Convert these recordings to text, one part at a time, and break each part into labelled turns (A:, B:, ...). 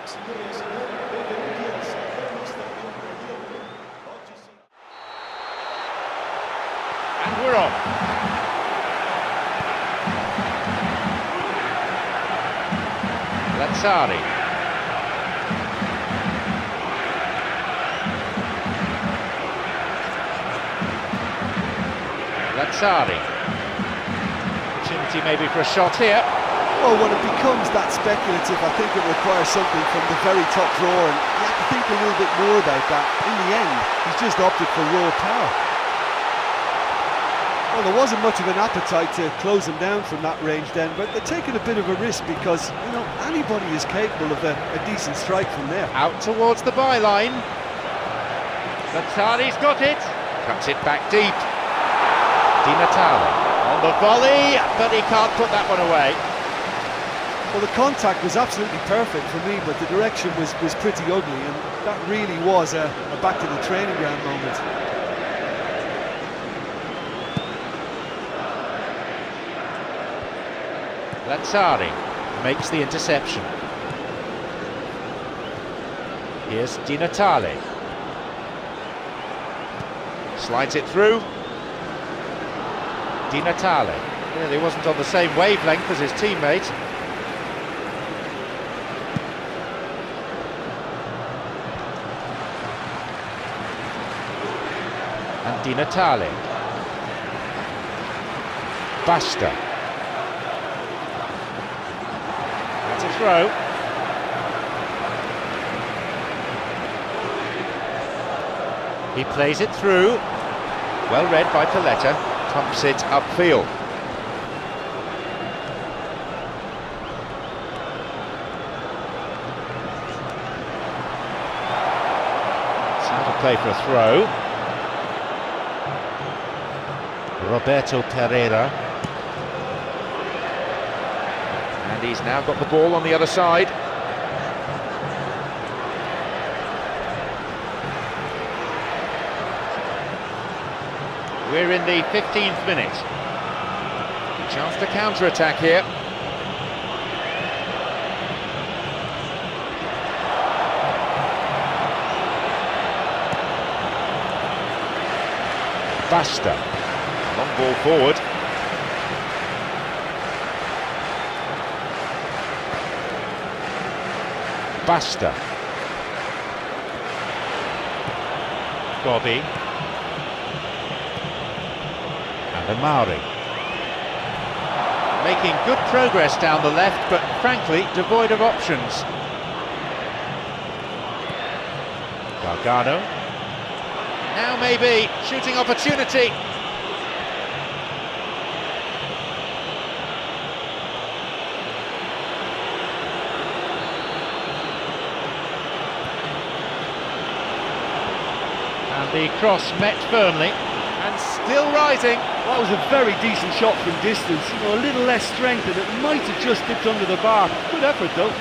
A: And we're off. Lazzari. Lazzari. Opportunity maybe for a shot here.
B: Well, when it becomes that speculative, I think it requires something from the very top drawer, and you have to think a little bit more about that. In the end, he's just opted for raw power. Well, there wasn't much of an appetite to close him down from that range then, but they're taking a bit of a risk because, you know, anybody is capable of a decent strike from there.
A: Out towards the byline. Lazzari's got it. Cuts it back deep. Di Natale on the volley, but he can't put that one away.
B: Well, the contact was absolutely perfect for me, but the direction was pretty ugly, and that really was a back to the training ground moment.
A: Lazzari makes the interception. Here's Di Natale. Slides it through. Di Natale. Really wasn't on the same wavelength as his teammate. And Di Natale. Basta. That's a throw. He plays it through. Well read by Paletta. Pumps it upfield. It's out of play for a throw. Roberto Pereira. And he's now got the ball on the other side. We're in the 15th minute. Chance to counter-attack here. Basta. Long ball forward. Basta. Gobi. And Amari. Making good progress down the left, but frankly devoid of options. Gargano. Now maybe shooting opportunity. And the cross met firmly, and still rising.
B: That was a very decent shot from distance. You know, a little less strength, and it might have just dipped under the bar. Good effort, though.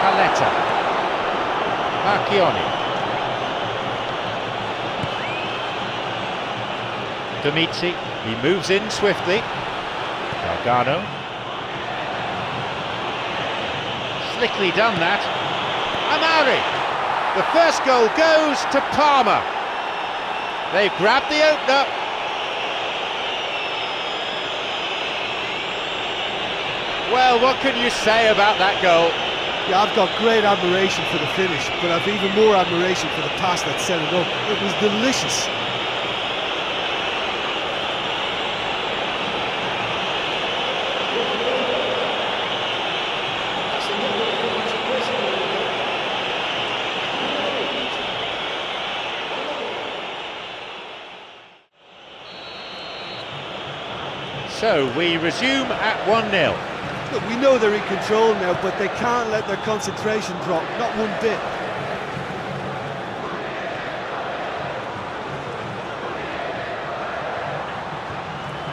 A: Paletta. Marchioni. Domizi, he moves in swiftly. Gargano. Slickly done that. Amari! The first goal goes to Parma. They've grabbed the opener. Well, what can you say about that goal?
B: Yeah, I've got great admiration for the finish, but I've even more admiration for the pass that set it up. It was delicious.
A: So we resume at 1-0.
B: Look, we know they're in control now, but they can't let their concentration drop, not one bit.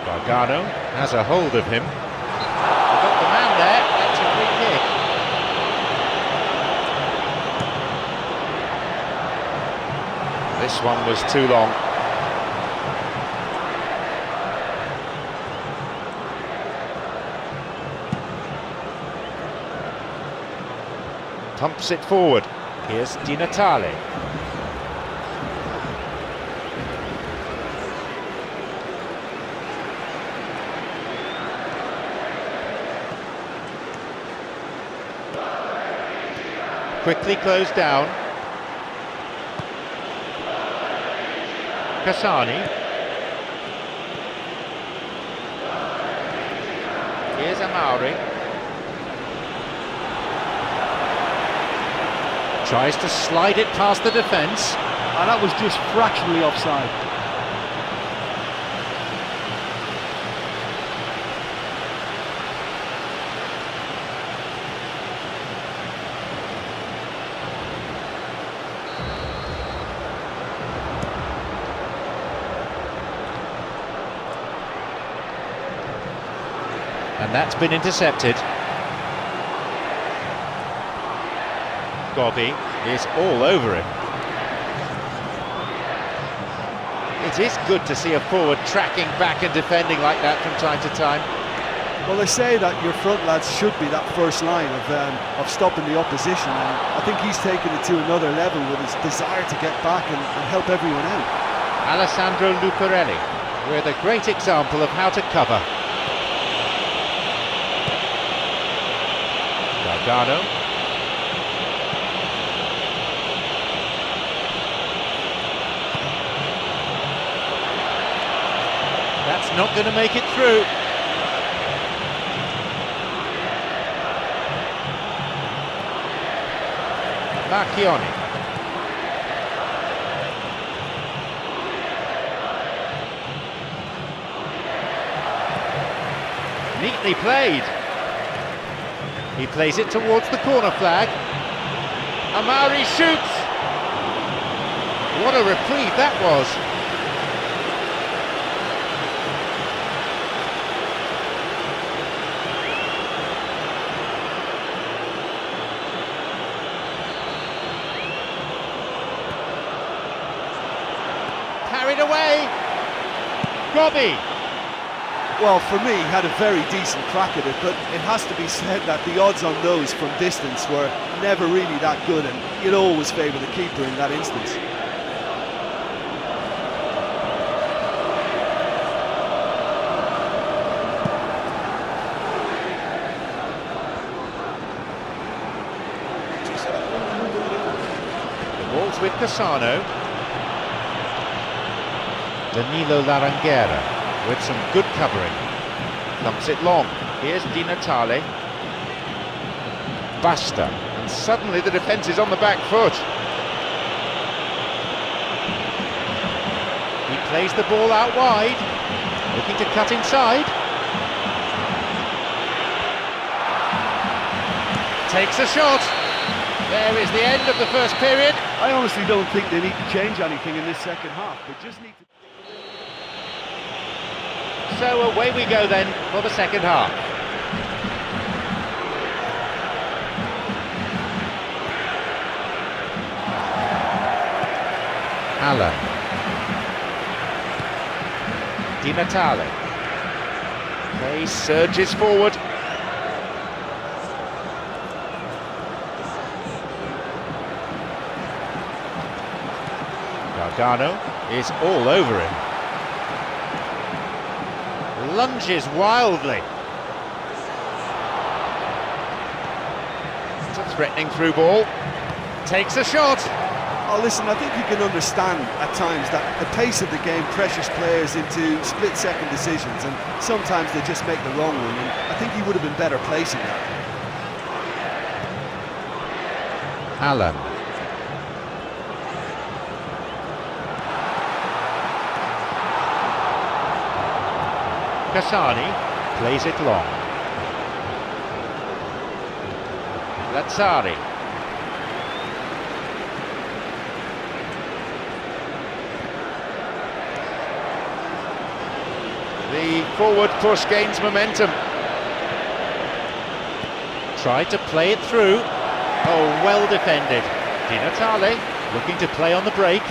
A: Gargano has a hold of him. We've got the man there, that's a free This one was too long. Pumps it forward. Here's Di Natale. Quickly closed down. Cassani. Here's Amauri. Tries to slide it past the defence.
B: And that was just fractionally offside.
A: And that's been intercepted. Gobbi is all over him. It is good to see a forward tracking back and defending like that from time to time.
B: Well, they say that your front lads should be that first line of stopping the opposition, and I think he's taken it to another level with his desire to get back and help everyone out.
A: Alessandro Lucarelli with a great example of how to cover. Gargano. That's not going to make it through. Marchioni. Neatly played. He plays it towards the corner flag. Amauri shoots! What a reprieve that was! Carried away! Gobbi!
B: Well, for me, he had a very decent crack at it, but it has to be said that the odds on those from distance were never really that good, and you'd always favour the keeper in that instance.
A: The ball's with Cassano. Danilo Larangera with some good covering. Thumps it long. Here's Di Natale. Basta. And suddenly the defence is on the back foot. He plays the ball out wide. Looking to cut inside. Takes a shot. There is the end of the first period.
B: I honestly don't think they need to change anything in this second half. They just need to...
A: So away we go then for the second half. Allen. Di Natale. Play surges forward. Gargano is all over him. Lunges wildly. It's a threatening through ball. Takes a shot.
B: Oh, listen, I think you can understand at times that the pace of the game pressures players into split-second decisions, and sometimes they just make the wrong one, and I think he would have been better placing that.
A: Allen. Cassani plays it long. Lazzari. The forward push gains momentum. Tried to play it through. Oh, well defended. Di Natale looking to play on the break.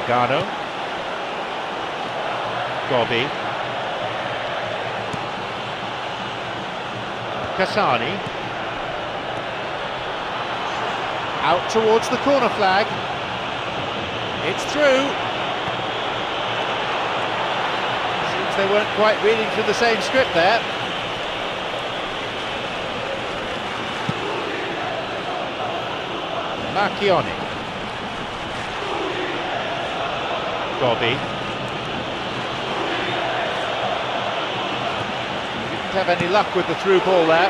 A: Gargano. Gobi. Kasani. Out towards the corner flag. It's through. Seems they weren't quite reading through the same script there. Marchioni. Gobi. Didn't have any luck with the through ball there.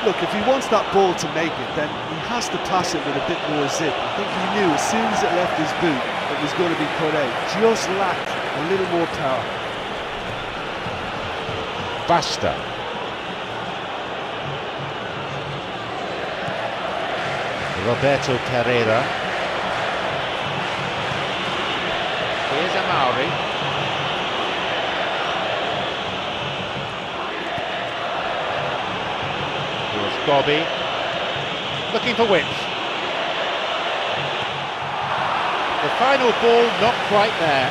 B: Look, if he wants that ball to make it, then he has to pass it with a bit more zip. I think he knew as soon as it left his boot it was going to be cut out. Just lacked a little more power.
A: Basta. Roberto Carrera. Here's Amauri. Here's Gobi. Looking for width. The final ball not quite there.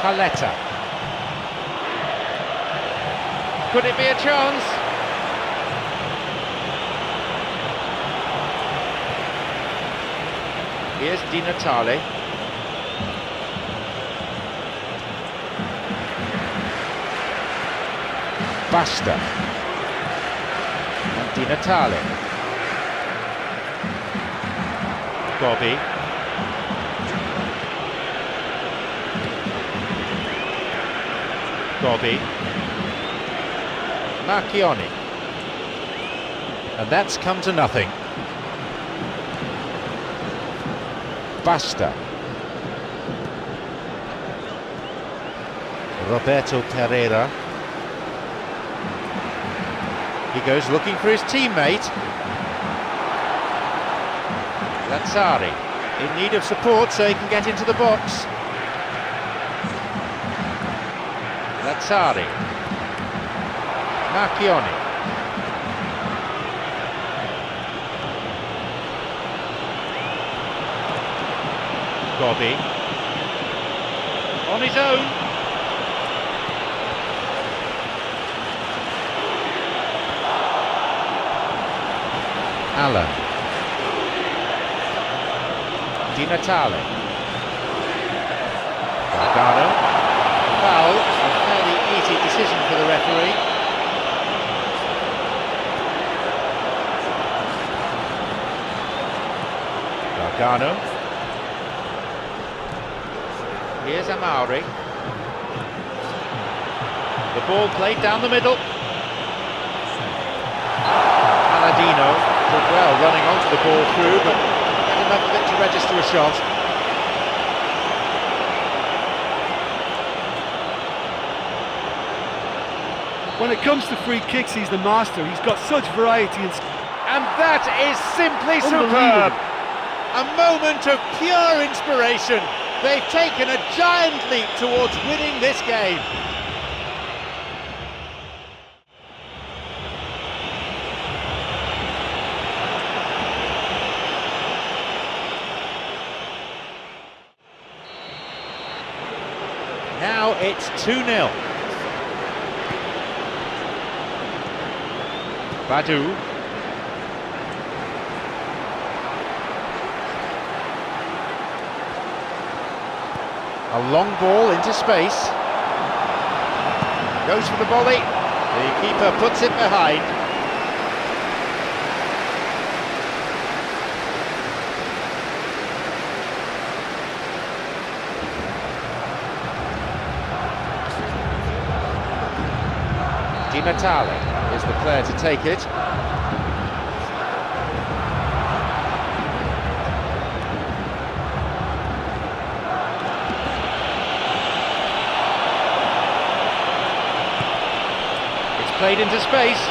A: Paletta. Could it be a chance? Here's Di Natale. Basta. And Di Natale. Gobi. Gobi. Marchioni. And that's come to nothing. Basta. Roberto Carrera. He goes looking for his teammate. Lazzari in need of support so he can get into the box. Lazzari. Marchioni. Gobi. On his own. Allen. Di Natale. Gargano. Foul. A fairly easy decision for the referee. Gargano. Here's Amauri. The ball played down the middle. Paladino did well running onto the ball through, but had enough of it to register a shot.
B: When it comes to free kicks, he's the master. He's got such variety
A: And that is simply superb. A moment of pure inspiration. They've taken a giant leap towards winning this game. Now it's 2-0. Badu. A long ball into space. Goes for the volley. The keeper puts it behind. Di Natale is the player to take it. Played into space.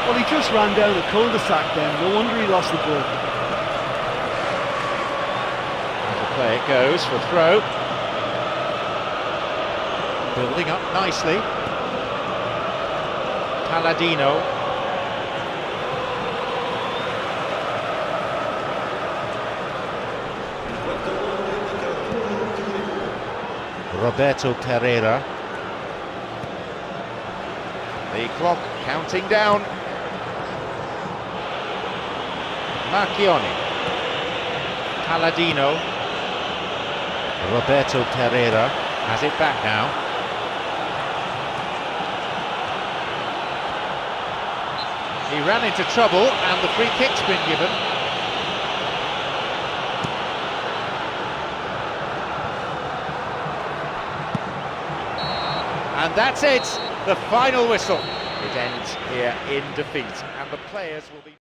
B: Well, he just ran down a cul-de-sac then. No wonder he lost the ball.
A: As the play it goes for throw. Building up nicely. Paladino. Roberto Pereira. The clock counting down. Marchioni. Palladino. Roberto Pereira has it back now. He ran into trouble and the free kick's been given. And that's it, the final whistle. It ends here in defeat, and the players will be...